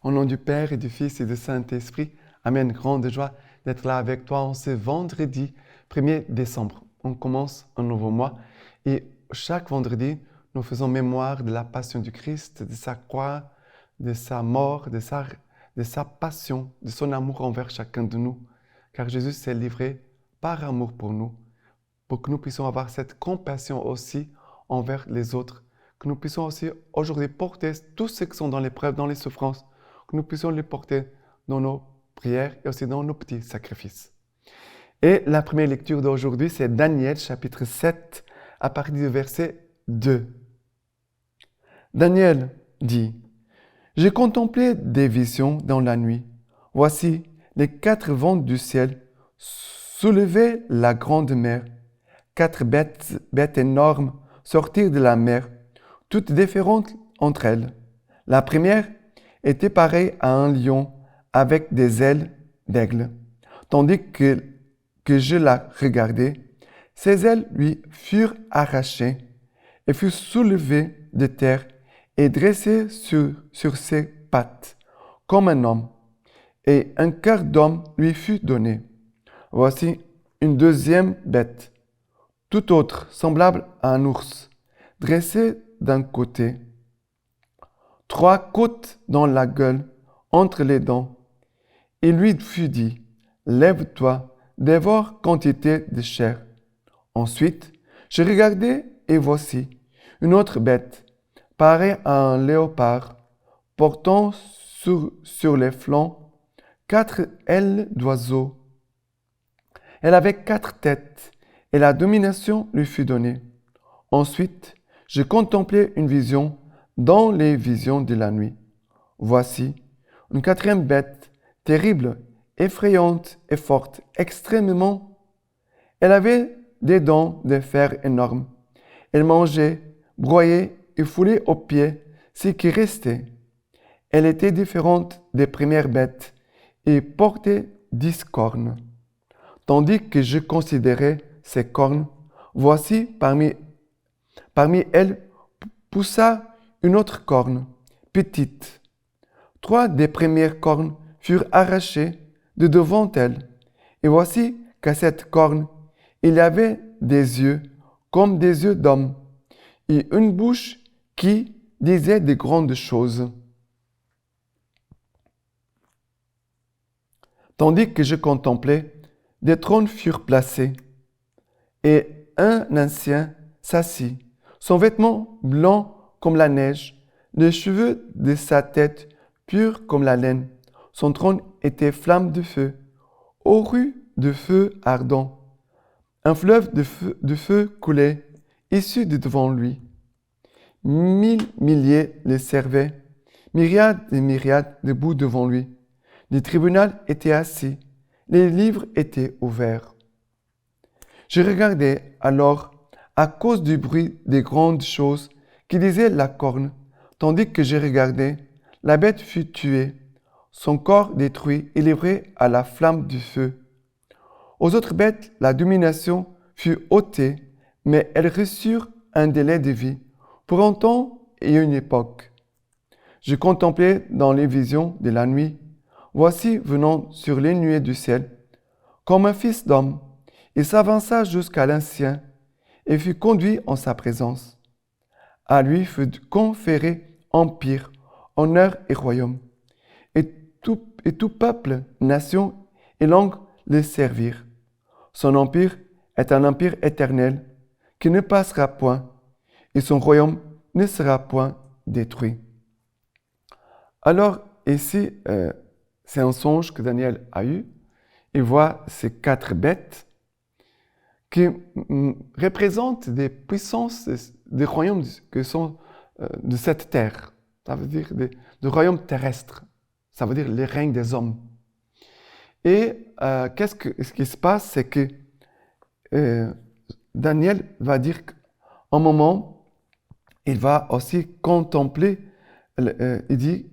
Au nom du Père et du Fils et du Saint-Esprit, Amen. Grande joie d'être là avec toi en ce vendredi 1er décembre. On commence un nouveau mois et chaque vendredi, nous faisons mémoire de la passion du Christ, de sa croix, de sa mort, de sa passion, de son amour envers chacun de nous. Car Jésus s'est livré par amour pour nous, pour que nous puissions avoir cette compassion aussi envers les autres, que nous puissions aussi aujourd'hui porter tous ceux qui sont dans l'épreuve, dans les souffrances, que nous puissions les porter dans nos prières et aussi dans nos petits sacrifices. Et la première lecture d'aujourd'hui, c'est Daniel, chapitre 7, à partir du verset 2. Daniel dit, « J'ai contemplé des visions dans la nuit. Voici, les 4 vents du ciel soulevaient la grande mer. 4 bêtes énormes sortirent de la mer, toutes différentes entre elles. La première était pareille à un lion avec des ailes d'aigle. Tandis que je la regardais, ses ailes lui furent arrachées et furent soulevées de terre et dressées sur ses pattes, comme un homme, et un quart d'homme lui fut donné. Voici une deuxième bête, tout autre, semblable à un ours, dressée d'un côté, 3 côtes dans la gueule, entre les dents. Il lui fut dit, « Lève-toi, dévore quantité de chair. » Ensuite, je regardai et voici une autre bête, pareille à un léopard, portant sur les flancs 4 ailes d'oiseau. Elle avait 4 têtes, et la domination lui fut donnée. Ensuite, je contemplai une vision dans les visions de la nuit. Voici une 4e bête, terrible, effrayante et forte, extrêmement. Elle avait des dents de fer énormes. Elle mangeait, broyait et foulait aux pieds ce qui restait. Elle était différente des premières bêtes et portait 10 cornes. Tandis que je considérais ces cornes, voici parmi elles poussa une autre corne, petite. 3 des premières cornes furent arrachées de devant elle. Et voici qu'à cette corne, il y avait des yeux comme des yeux d'homme et une bouche qui disait de grandes choses. Tandis que je contemplais, des trônes furent placés et un ancien s'assit, son vêtement blanc comme la neige, les cheveux de sa tête purs comme la laine. Son trône était flamme de feu, auru de feu ardent. Un fleuve de feu coulait, issu de devant lui. 1000 milliers le servaient, myriades et myriades debout devant lui. Le tribunal était assis, les livres étaient ouverts. Je regardais alors, à cause du bruit des grandes choses qui disaient la corne, tandis que je regardais, la bête fut tuée, son corps détruit et livré à la flamme du feu. Aux autres bêtes, la domination fut ôtée, mais elles reçurent un délai de vie, pour un temps et une époque. Je contemplais dans les visions de la nuit, voici venant sur les nuées du ciel, comme un fils d'homme, il s'avança jusqu'à l'ancien et fut conduit en sa présence. À lui fut conféré empire, honneur et royaume, et tout peuple, nation et langue le servirent. Son empire est un empire éternel qui ne passera point, et son royaume ne sera point détruit. Alors, ici, c'est un songe que Daniel a eu. Il voit ces 4 bêtes qui représentent des puissances, des royaumes qui sont de cette terre. Ça veut dire des royaumes terrestres. Ça veut dire les règnes des hommes. Et ce qui se passe, c'est que Daniel va dire qu'un moment, il va aussi contempler, il dit,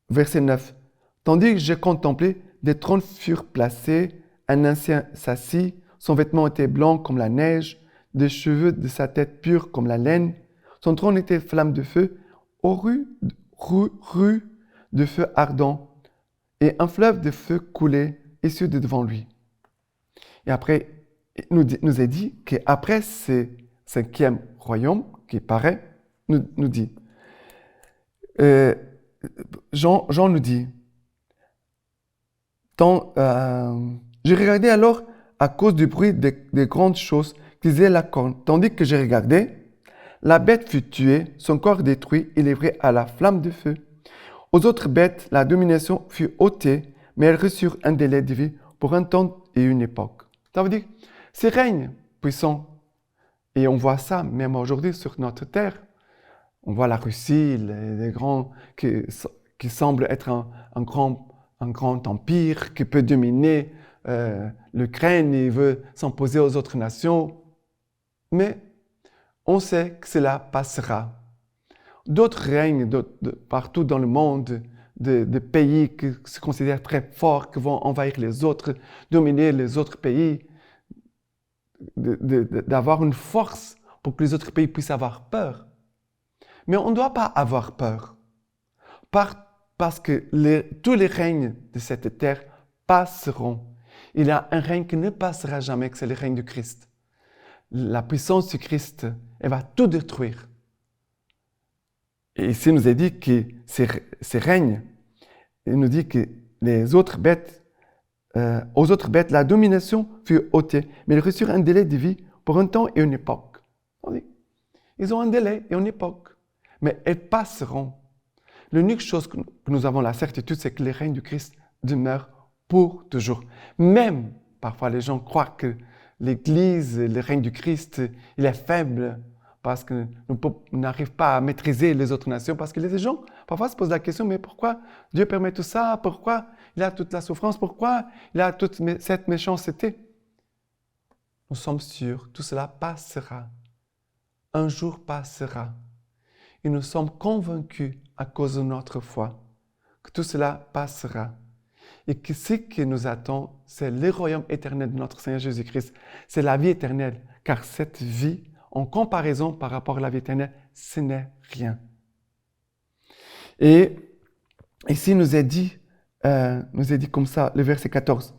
verset 9, « Tandis que j'ai contemplé, des trônes furent placés, un ancien s'assit, son vêtement était blanc comme la neige, des cheveux de sa tête purs comme la laine, son trône était flamme de feu, auru de feu ardent, et un fleuve de feu coulait issu de devant lui. Et après, nous est dit qu'après ce cinquième royaume qui paraît, nous dit, Jean nous dit, je regardais alors à cause du bruit des grandes choses qui disaient la corne, tandis que je regardais, la bête fut tuée, son corps détruit et livré à la flamme de feu. Aux autres bêtes, la domination fut ôtée, mais elles reçurent un délai de vie pour un temps et une époque. Ça veut dire, ces règnes puissants, et on voit ça même aujourd'hui sur notre terre, on voit la Russie, les grands qui semblent être un grand empire qui peut dominer l'Ukraine et veut s'imposer aux autres nations. Mais on sait que cela passera. D'autres règnes partout dans le monde, de pays qui se considèrent très forts, qui vont envahir les autres, dominer les autres pays, d'avoir une force pour que les autres pays puissent avoir peur. Mais on ne doit pas avoir peur, parce que tous les règnes de cette terre passeront. Il y a un règne qui ne passera jamais, que c'est le règne du Christ. La puissance du Christ, elle va tout détruire. Et ici, il nous est dit que ces règnes, il nous dit que aux autres bêtes, la domination fut ôtée, mais ils reçurent un délai de vie pour un temps et une époque. Ils ont un délai et une époque, mais elles passeront. L'unique chose que nous avons la certitude, c'est que les règnes du Christ demeurent pour toujours. Même, parfois, les gens croient que l'Église, le règne du Christ, il est faible parce que nous n'arrivons pas à maîtriser les autres nations, parce que les gens, parfois, se posent la question, mais pourquoi Dieu permet tout ça? Pourquoi il a toute la souffrance? Pourquoi il a toute cette méchanceté? Nous sommes sûrs, tout cela passera. Un jour passera. Et nous sommes convaincus, à cause de notre foi, que tout cela passera. Et que ce qui nous attend, c'est le royaume éternel de notre Seigneur Jésus-Christ. C'est la vie éternelle, car cette vie, en comparaison par rapport à la vie éternelle, ce n'est rien. Et ici, nous est dit comme ça, le verset 14.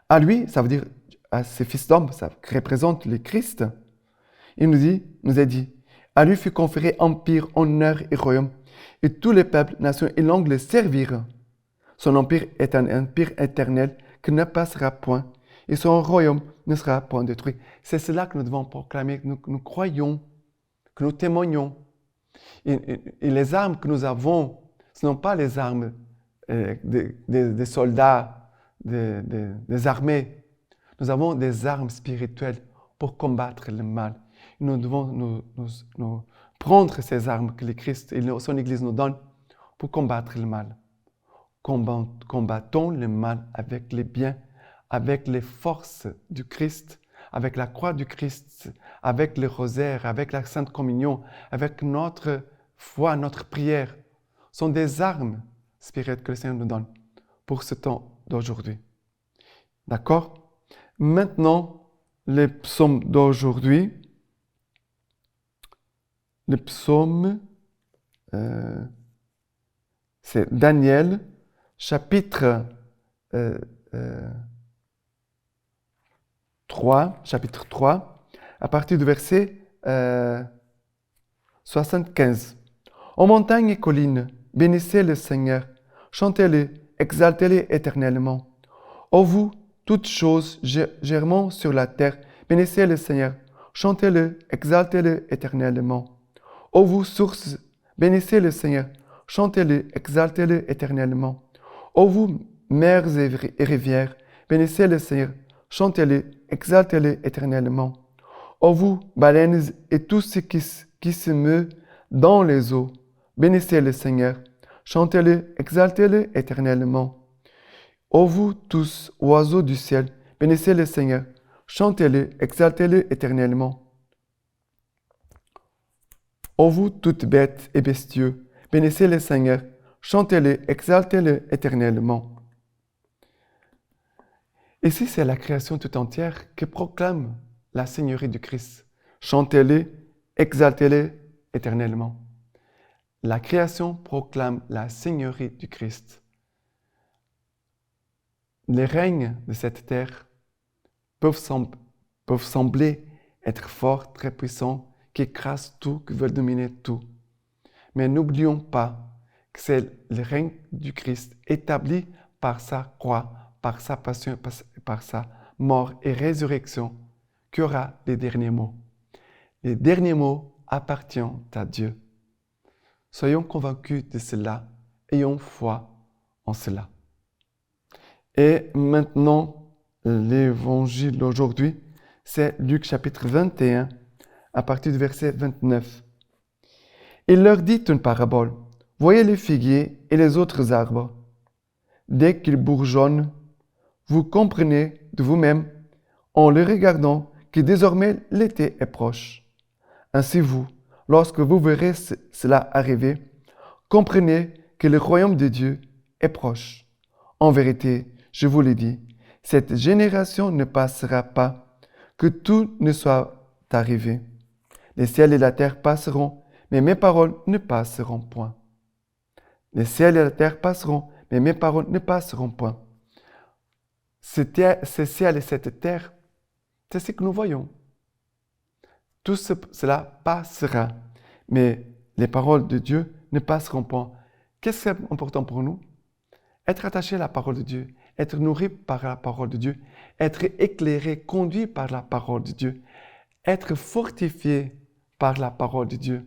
À lui, ça veut dire à ses fils d'hommes, ça représente le Christ. Il nous est dit, à lui fut conféré empire, honneur et royaume, et tous les peuples, nations et langues le servirent. Son empire est un empire éternel qui ne passera point, et son royaume ne sera point détruit. C'est cela que nous devons proclamer, que nous croyons, que nous témoignons. Et les armes que nous avons, ce ne sont pas les armes des soldats, des armées. Nous avons des armes spirituelles pour combattre le mal. Nous devons nous prendre ces armes que le Christ et son Église nous donnent pour combattre le mal. Combattons le mal avec les biens, avec les forces du Christ, avec la croix du Christ, avec le rosaire, avec la Sainte Communion, avec notre foi, notre prière. Ce sont des armes spirituelles que le Seigneur nous donne pour ce temps d'aujourd'hui. D'accord? Maintenant, les psaumes d'aujourd'hui. Le psaume, c'est Daniel, chapitre 3, à partir du verset 75. Aux montagnes et collines, bénissez le Seigneur, chantez-le, exaltez-le éternellement. Ô vous, toutes choses germant sur la terre, bénissez le Seigneur, chantez-le, exaltez-le éternellement. Ô vous, sources, bénissez le Seigneur, chantez-le, exaltez-le éternellement. Ô vous, mers et rivières, bénissez le Seigneur, chantez-le, exaltez-le éternellement. Ô vous, baleines et tout ce qui se meut dans les eaux, bénissez le Seigneur, chantez-le, exaltez-le éternellement. Ô vous tous, oiseaux du ciel, bénissez le Seigneur, chantez-le, exaltez-le éternellement. Ô vous toutes bêtes et bestiaux, bénissez le Seigneur, chantez-le, exaltez-le éternellement. Ici, c'est la création tout entière qui proclame la Seigneurie du Christ. Chantez-le, exaltez-le éternellement. la création proclame la seigneurie du Christ. Les règnes de cette terre peuvent sembler être forts, très puissants, qui écrasent tout, qui veulent dominer tout. Mais n'oublions pas que c'est le règne du Christ établi par sa croix, par sa passion, par sa mort et résurrection, qui aura les derniers mots. Les derniers mots appartiennent à Dieu. Soyons convaincus de cela, ayons foi en cela. Et maintenant, l'évangile d'aujourd'hui, c'est Luc chapitre 21, à partir du verset 29. Il leur dit une parabole. Voyez les figuiers et les autres arbres. Dès qu'ils bourgeonnent, vous comprenez de vous-même, en les regardant, que désormais l'été est proche. Ainsi vous, lorsque vous verrez cela arriver, comprenez que le royaume de Dieu est proche. En vérité, je vous le dis, cette génération ne passera pas, que tout ne soit arrivé. Les ciels et la terre passeront, mais mes paroles ne passeront point. Les ciels et la terre passeront, mais mes paroles ne passeront point. Ce ciel et cette terre, c'est ce que nous voyons. Tout cela passera, mais les paroles de Dieu ne passeront pas. Qu'est-ce qui est important pour nous? Être attaché à la parole de Dieu, être nourri par la parole de Dieu, être éclairé, conduit par la parole de Dieu, être fortifié par la parole de Dieu.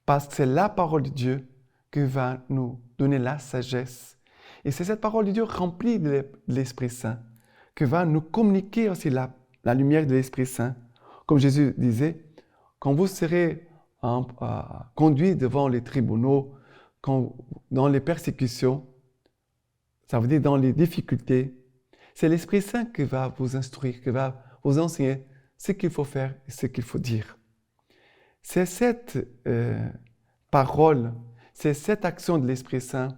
Parce que c'est la parole de Dieu qui va nous donner la sagesse. Et c'est cette parole de Dieu remplie de l'Esprit Saint qui va nous communiquer aussi la lumière de l'Esprit Saint. Comme Jésus disait, quand vous serez conduit devant les tribunaux, dans les persécutions, ça veut dire dans les difficultés, c'est l'Esprit Saint qui va vous instruire, qui va vous enseigner ce qu'il faut faire et ce qu'il faut dire. C'est cette parole, c'est cette action de l'Esprit Saint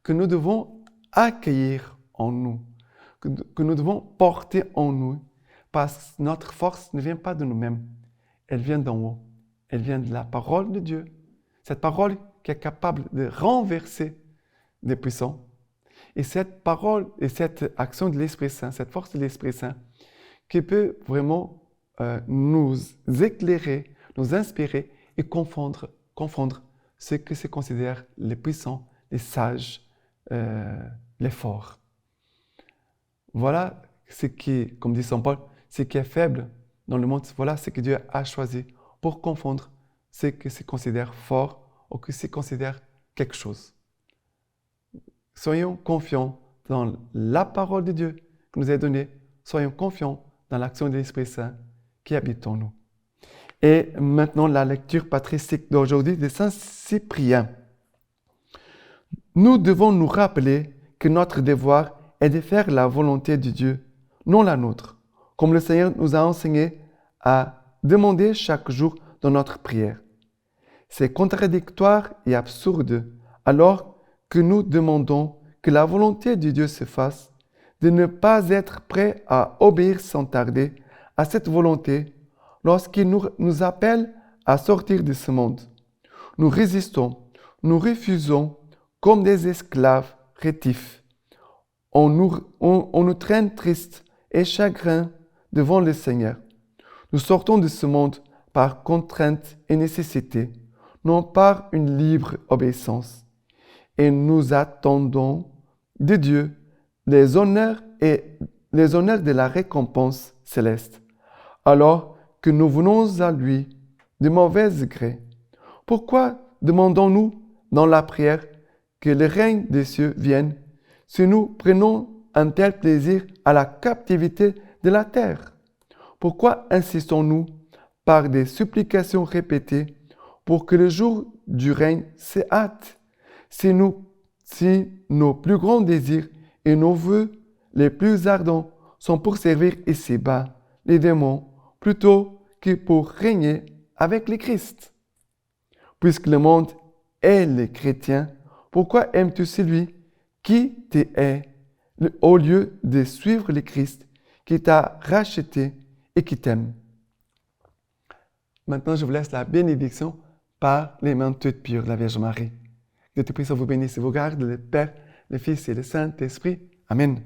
que nous devons accueillir en nous, que nous devons porter en nous, parce que notre force ne vient pas de nous-mêmes, elle vient d'en haut, elle vient de la parole de Dieu. Cette parole qui est capable de renverser des puissants. Et cette parole et cette action de l'Esprit Saint, cette force de l'Esprit Saint, qui peut vraiment nous éclairer, nous inspirer et confondre ce que se considère les puissants, les sages, les forts. Voilà ce qui, comme dit Saint Paul, ce qui est faible dans le monde, voilà ce que Dieu a choisi pour confondre ce qui se considère fort ou qui se considère quelque chose. Soyons confiants dans la parole de Dieu qui nous est donnée. Soyons confiants dans l'action de l'Esprit Saint qui habite en nous. Et maintenant, la lecture patristique d'aujourd'hui de Saint Cyprien. Nous devons nous rappeler que notre devoir est de faire la volonté de Dieu, non la nôtre, comme le Seigneur nous a enseigné à demander chaque jour dans notre prière. C'est contradictoire et absurde alors que nous demandons que la volonté de Dieu se fasse, de ne pas être prêt à obéir sans tarder à cette volonté lorsqu'il nous appelle à sortir de ce monde. Nous résistons, nous refusons comme des esclaves rétifs. On nous traîne tristes et chagrins devant le Seigneur. Nous sortons de ce monde par contrainte et nécessité, non par une libre obéissance. Et nous attendons de Dieu les honneurs de la récompense céleste, alors que nous venons à lui de mauvais gré. Pourquoi demandons-nous dans la prière que le règne des cieux vienne si nous prenons un tel plaisir à la captivité de la terre? Pourquoi insistons-nous par des supplications répétées pour que le jour du règne se hâte, si nos plus grands désirs et nos vœux les plus ardents sont pour servir ici-bas les démons plutôt que pour régner avec le Christ? Puisque le monde est les chrétiens, pourquoi aimes-tu celui qui te hait au lieu de suivre le Christ qui t'a racheté et qui t'aime? Maintenant, je vous laisse la bénédiction par les mains toutes pures de la Vierge Marie. Que Dieu Tout-Puissant vous bénisse et vous garde, le Père, le Fils et le Saint-Esprit. Amen.